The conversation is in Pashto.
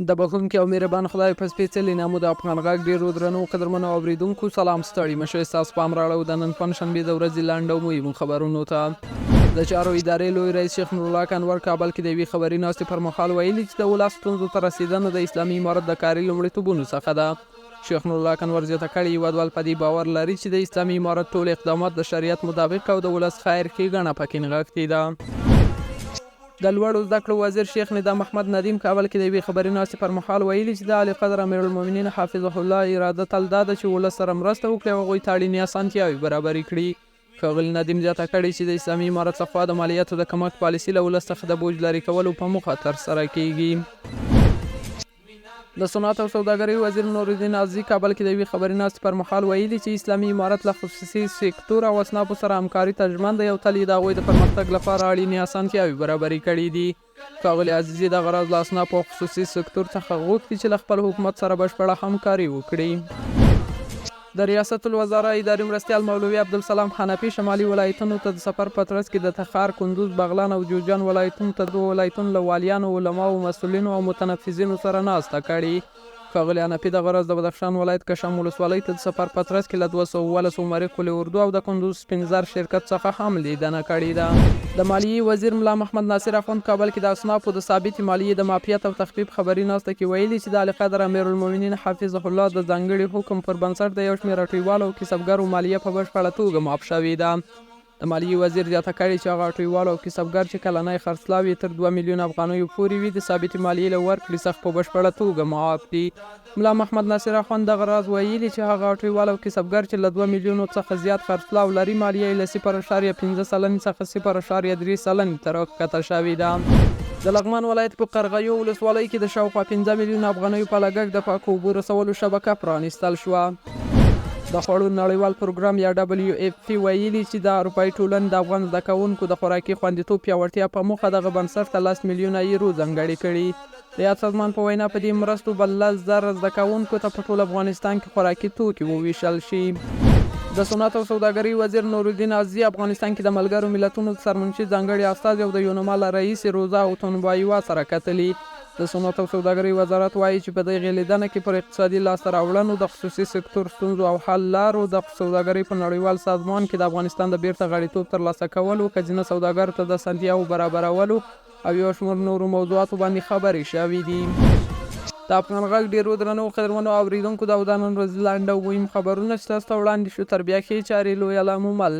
د بخښونکي او مهربان خدای په سپېڅلي نامه د افغان غږ ډېرو درنو قدرمنو اورېدونکو سلام ستړي مشه ستاسو پام راړو د نن پنجشنبې د ورځې لنډ او مهمو خبرونو ته. د چارو ادارې لوی رئیس شیخ نورالله انور کابل کې د یوې خبري ناستې پر مهال ویلي چې د ولس ستونزو ته رسېدنه د اسلامي امارت د کاري لومړیتوبونو څخه ده. شیخ نورالله انور زیاته کړې هېوادوال په دې باور لري چې د اسلامي امارت ټول اقدامات د شریعت مطابق او د ولس خیر ښېګڼه پکې نغښتې ده. د لوړو زده کړو وزیر شیخ ندا محمد ندیم کابل کې د یوې خبري ناستې پر مهال ویلي چې د عالیقدر امیرالمؤمنین حفظه الله اراده تل دا ده چې ولس سره مرسته وکړي او هغوی ته اړینې اسانتیاوې برابرې کړي. ښاغلي ندیم زیاته کړې چې د اسلامي امارت لخوا د مالیاتو د کمښت پالیسي له ولس څخه د بوج لرې کولو په موخه ترسره کیږي. د صنعت او سوداګرۍ وزیر نورالدین عزیزي کابل کې د یوې خبري ناستې پر مهال ویلي چې اسلامي امارت له خصوصي سکتور او اصنافو سره همکاري ته ژمن دی او تل یې د هغوی د پرمختګ لپاره اړینې اسانتیاوې برابرې کړي دي. ښاغلي عزیزي دغه راز له اصنافو او خصوصي سکتور څخه غوښتي چې له خپل حکومت سره بشپړه همکاري وکړي. د ریاست الوزرا اداري مرستیال مولوي عبدالسلام حنفي شمالي ولایتونو ته د سفر په ترڅ کې د تخار، کندوز، بغلان او جوزجان ولایتونو ته د ولایتونو له والیانو، علماو، مسؤلینو او متنفذینو سره ناسته کړې. ښاغلي حنفي دغه راز د بدخشان ولایت کشم ولسوالۍ ته د سفر په ترڅ کې له 211 مریخ اردو او د کندوز سپینزر شرکت څخه هم لیدنه کړې ده. د مالیې وزیر ملا محمد ناصر اخوند کابل کې د اصنافو د ثابتې مالیې د معافیت او تخفیف خبري ناسته کې ویلي چې د عالیقدر امیرالمؤمنین حفظه الله د ځانګړي حکم پر بنسټ د یو شمېر اټویوالو او کسبګرو مالیه په بشپړه توګه معاف شوې ده. د مالیې وزیر زیاته کړې چې هغه اټویوال او کسبګر چې کلنی خرڅلاو یې تر 2 میلیون افغانیو پورې وي د ثابتې مالیې له ورکړې څخه په بشپړه توګه معاف دي. ملا محمد ناصر اخوند دغه راز ویلي چې هغه اټویوال او کسبګر چې له 2 میلیونو څخه زیات خرڅلاو لري مالیه یې له 0.5 سلنې څخه 0.3 سلنې ته راښکته شوې ده. د لغمان ولایت په قرغیو ولسوالۍ کې د شاوخوا 15 میلیون افغانیو په لګښت د پاکو اوبو رسولو شبکه پرانیستل شوه. د خوړو نړیوال پروګرام یا WFP ویلي چې د اروپایي ټولنې د افغان زده کوونکو د خوراکي خوندیتوب پیاوړتیا په موخه دغه بنسټ ته 10 میلیونه یورو ځانګړي کړي. د یاد سازمان په وینا په دې مرستو به 10,000 زده کوونکو ته په ټول افغانستان کې خوراکي توکي وویشل شي. د صنعت او سوداګرۍ وزیر نورالدین عزیزي افغانستان کې د ملګرو ملتونو سرمنشي ځانګړي استازي او د یونما له رئیس روزا او تونبایوا سره کتلي. د صنعت او سوداګرۍ وزارت وایي چې په دغې لیدنه کې پر اقتصادي لاسته راوړنو، د خصوصي سکتور ستونزو او حل لارو، د سوداګرۍ په نړیوال سازمان کې د افغانستان د بیرته غړیتوب ترلاسه کولو، ښځینه سوداګرو ته د اسانتیاوو برابرولو او یو شمېر نورو موضوعاتو باندې خبرې شوي دي. د افغان غږ ډېرو درنو قدرمنو اورېدونکو دا د نن ورځې لنډ او مهم خبرونه چې تاسو ته وړاندې شو. تر بیا ښې چارې لویه لامل.